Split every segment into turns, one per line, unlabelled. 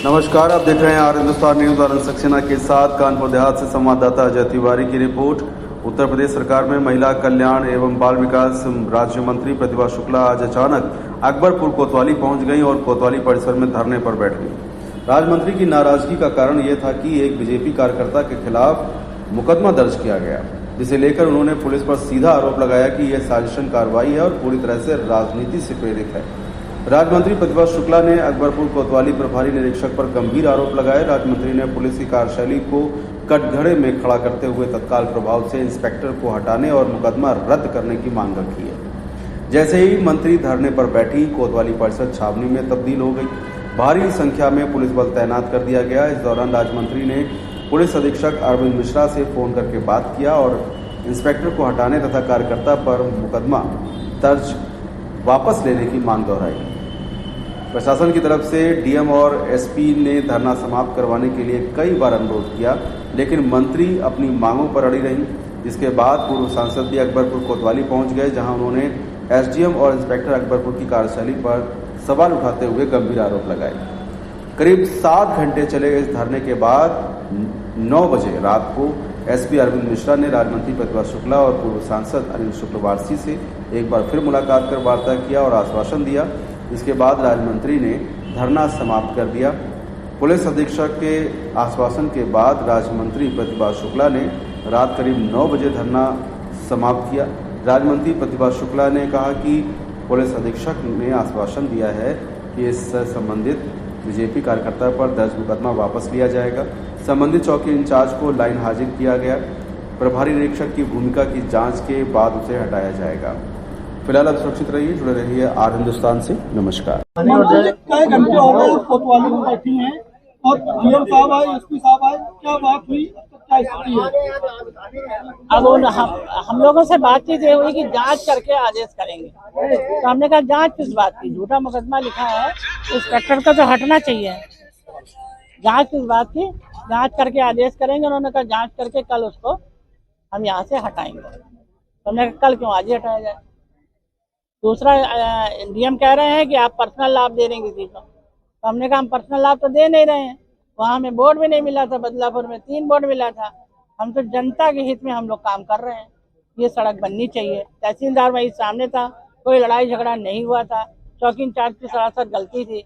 नमस्कार, आप देख रहे हैं आर हिंदुस्तान न्यूज और सक्सेना के साथ कानपुर देहात से संवाददाता अजय तिवारी की रिपोर्ट। उत्तर प्रदेश सरकार में महिला कल्याण एवं बाल विकास राज्य मंत्री प्रतिभा शुक्ला आज अचानक अकबरपुर कोतवाली पहुंच गई और कोतवाली परिसर में धरने पर बैठ गई। राज्य मंत्री की नाराजगी का कारण यह था कि एक बीजेपी कार्यकर्ता के खिलाफ मुकदमा दर्ज किया गया, जिसे लेकर उन्होंने पुलिस पर सीधा आरोप लगाया कि यह साजिशन कार्रवाई है और पूरी तरह से राजनीति से प्रेरित है। राज्य मंत्री प्रतिभा शुक्ला ने अकबरपुर कोतवाली प्रभारी निरीक्षक पर गंभीर आरोप लगाए। राज्य मंत्री ने पुलिस की कार्यशैली को कटघरे में खड़ा करते हुए तत्काल प्रभाव से इंस्पेक्टर को हटाने और मुकदमा रद्द करने की मांग रखी है। जैसे ही मंत्री धरने पर बैठी, कोतवाली परिषद छावनी में तब्दील हो गई। भारी संख्या में पुलिस बल तैनात कर दिया गया। इस दौरान राज्य मंत्री ने पुलिस अधीक्षक अरविंद मिश्रा से फोन करके बात किया और इंस्पेक्टर को हटाने तथा कार्यकर्ता पर मुकदमा दर्ज वापस लेने की मांग दोहराई। प्रशासन की तरफ से डीएम और एसपी ने धरना समाप्त करवाने के लिए कई बार अनुरोध किया, लेकिन मंत्री अपनी मांगों पर अड़ी रहीं। जिसके बाद पूर्व सांसद भी अकबरपुर कोतवाली पहुंच गए, जहां उन्होंने एसडीएम और इंस्पेक्टर अकबरपुर की कार्यशैली पर सवाल उठाते हुए गंभीर आरोप लगाए। करीब 7 घंटे चले इस धरने के बाद 9 बजे रात को एसपी अरविंद मिश्रा ने राज्य मंत्री प्रतिभा शुक्ला और पूर्व सांसद अनिल शुक्लवारसी से एक बार फिर मुलाकात कर वार्ता किया और आश्वासन दिया। इसके बाद राज्य मंत्री ने धरना समाप्त कर दिया। पुलिस अधीक्षक के आश्वासन के बाद राज्य मंत्री प्रतिभा शुक्ला ने रात करीब 9 बजे धरना समाप्त किया। राज्य मंत्री प्रतिभा शुक्ला ने कहा कि पुलिस अधीक्षक ने आश्वासन दिया है कि इससे संबंधित बीजेपी कार्यकर्ता पर दर्ज मुकदमा वापस लिया जाएगा। संबंधित चौकी इंचार्ज को लाइन हाजिर किया गया। प्रभारी निरीक्षक की भूमिका की जांच के बाद उसे हटाया जाएगा। फिलहाल आप सुरक्षित रहिए, जुड़े रहिए आर हिंदुस्तान से। नमस्कार।
कई घंटे हो गए कोतवाली में बैठी हैं और डीएम साहब आए, एसपी साहब आए, क्या बात हुई, क्या स्थिति है?
अब हम लोगों से बातचीत ये हुई कि जांच करके आदेश करेंगे। तो हमने कहा जांच किस बात की? झूठा मुकदमा लिखा है, इंस्पेक्टर को तो हटना चाहिए। जांच किस बात की? जांच करके आदेश करेंगे। उन्होंने कहा जांच करके कल उसको हम यहाँ से हटाएंगे। तो हमने कहा कल क्यों, आज ही हटाया जाए। दूसरा, डीएम कह रहे हैं कि आप पर्सनल लाभ दे देंगे किसी को। तो हमने कहा हम पर्सनल लाभ तो दे नहीं रहे हैं। वहाँ हमें बोर्ड भी नहीं मिला था, बदलापुर में 3 बोर्ड मिला था। हम तो जनता के हित में हम लोग काम कर रहे हैं। ये सड़क बननी चाहिए। तहसीलदार वही सामने था, कोई लड़ाई झगड़ा नहीं हुआ था। चौकी इंचार्ज की सरासर गलती थी,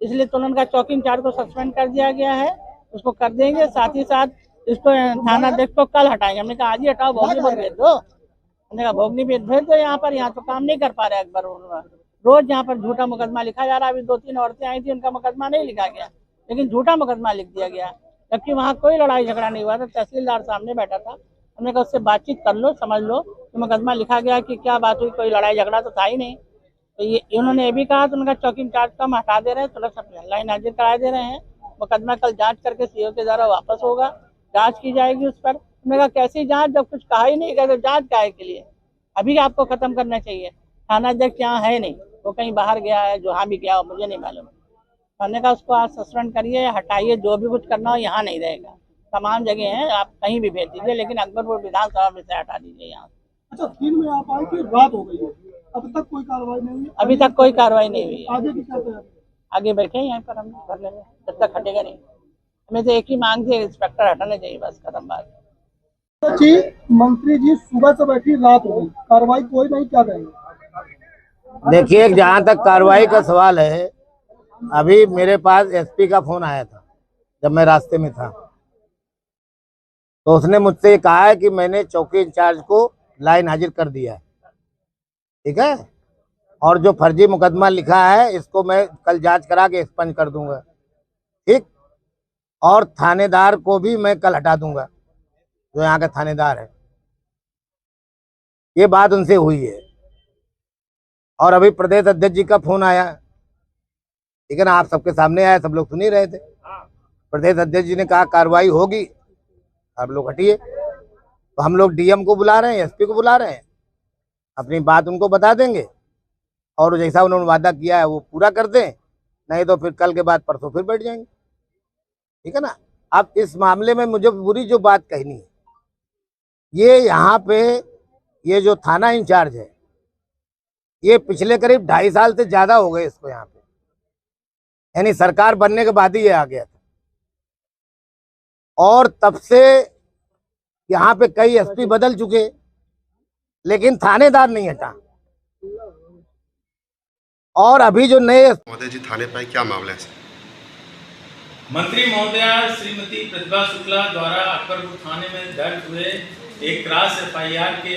इसलिए तो उन्होंने कहा चौकी इंचार्ज को सस्पेंड कर दिया गया है, उसको कर देंगे। साथ ही साथ इसको थाना अध्यक्ष को कल हटाएंगे। हमने कहा आज ही हटाओ, भोगनी पर भेज दो। हमने कहा भोगनी भेज दो यहाँ तो काम नहीं कर पा रहे अकबर। रोज यहाँ पर झूठा मुकदमा लिखा जा रहा है। अभी 2-3 औरतें आई थी, उनका मुकदमा नहीं लिखा गया, लेकिन झूठा मुकदमा लिख दिया गया, जबकि वहाँ कोई लड़ाई झगड़ा नहीं हुआ था। तहसीलदार सामने बैठा था। हमने कहा उससे बातचीत कर लो, समझ लो कि मुकदमा लिखा गया कि क्या बात हुई, कोई लड़ाई झगड़ा तो था ही नहीं। तो ये उन्होंने ये भी कहा, तो उनका चौकी इंचार्ज का हम हटा दे रहे हैं, तुरंत लाइन हाजिर करा दे रहे हैं। मुकदमा कल जांच करके सीओ के द्वारा वापस होगा, जांच की जाएगी उस पर। हमने कहा कैसी जांच, जब कुछ कहा ही नहीं गया तो जांच काहे के लिए? अभी आपको खत्म करना चाहिए। थाना अध्यक्ष यहाँ है नहीं, वो कहीं बाहर गया है, जो हाँ भी गया हो मुझे नहीं मालूम। हमने कहा उसको आज सस्पेंड करिए, हटाइए, जो भी कुछ करना हो यहाँ नहीं रहेगा। तमाम जगह हैं, आप कहीं भी भेज दीजिए, लेकिन अकबरपुर विधानसभा में से हटा दीजिए यहाँ।
अच्छा, 3 में आप आए कि रात हो गई है, अब तक कोई कार्रवाई नहीं हुई?
अभी तक कोई कार्रवाई नहीं हुई है।
आगे की क्या तैयारी?
आगे बैठे हैं यहाँ पर हम धरने में, जब तक हटेगा नहीं। हमें तो एक ही मांग थी, इंस्पेक्टर हटाने चाहिए, बस खत्म बात।
जी, मंत्री जी सुबह से बैठी, रात हो गई, कार्रवाई कोई नहीं, क्या करेंगे?
देखिए, जहाँ तक कार्रवाई का सवाल है, अभी मेरे पास एसपी का फोन आया था जब मैं रास्ते में था। तो उसने मुझसे कहा है कि मैंने चौकी इंचार्ज को लाइन हाजिर कर दिया है, ठीक है, और जो फर्जी मुकदमा लिखा है इसको मैं कल जांच करा के एक्सपंज कर दूंगा, ठीक, और थानेदार को भी मैं कल हटा दूंगा, जो यहाँ का थानेदार है। ये बात उनसे हुई है। और अभी प्रदेश अध्यक्ष जी का फोन आया, ठीक है ना, आप सबके सामने आया, सब लोग सुन ही रहे थे। प्रदेश अध्यक्ष जी ने कहा कार्रवाई होगी, आप लोग हटिए। तो हम लोग डीएम को बुला रहे हैं, एसपी को बुला रहे हैं, अपनी बात उनको बता देंगे और जैसा उन्होंने वादा किया है वो पूरा कर दें, नहीं तो फिर कल के बाद परसों फिर बैठ जाएंगे, ठीक है ना। अब इस मामले में मुझे पूरी जो बात कहनी है, ये यहाँ पे ये जो थाना इंचार्ज है, ये पिछले करीब 2.5 साल से ज्यादा हो गए इसको यहाँ पे, यानी सरकार बनने के बाद ही ये आ गया था। और तब से यहाँ पे कई एसपी बदल चुके, लेकिन थानेदार नहीं हटा। और अभी जो नए
महोदय जी थाने पर आए, क्या मामला है?
मंत्री महोदया श्रीमती प्रतिभा शुक्ला द्वारा अकबरपुर थाने में दर्ज हुए एक क्रॉस एफआईआर के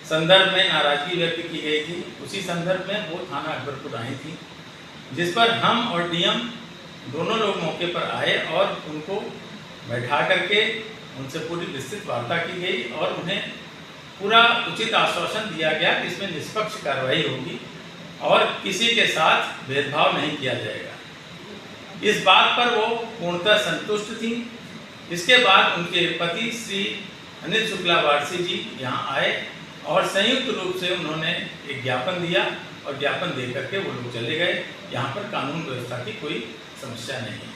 संदर्भ में नाराजगी व्यक्त की गई थी। उसी संदर्भ में वो थाना अकबरपुर आई थी, जिस पर हम और डीएम दोनों लोग मौके पर आए और उनको बैठा करके उनसे पूरी विस्तृत वार्ता की गई और उन्हें पूरा उचित आश्वासन दिया गया कि इसमें निष्पक्ष कार्रवाई होगी और किसी के साथ भेदभाव नहीं किया जाएगा। इस बात पर वो पूर्णतः संतुष्ट थी। इसके बाद उनके पति श्री अनिल शुक्ला वारसी जी यहाँ आए और संयुक्त रूप से उन्होंने एक ज्ञापन दिया और ज्ञापन दे करके वो लोग चले गए। यहाँ पर कानून व्यवस्था की कोई समस्या नहीं है।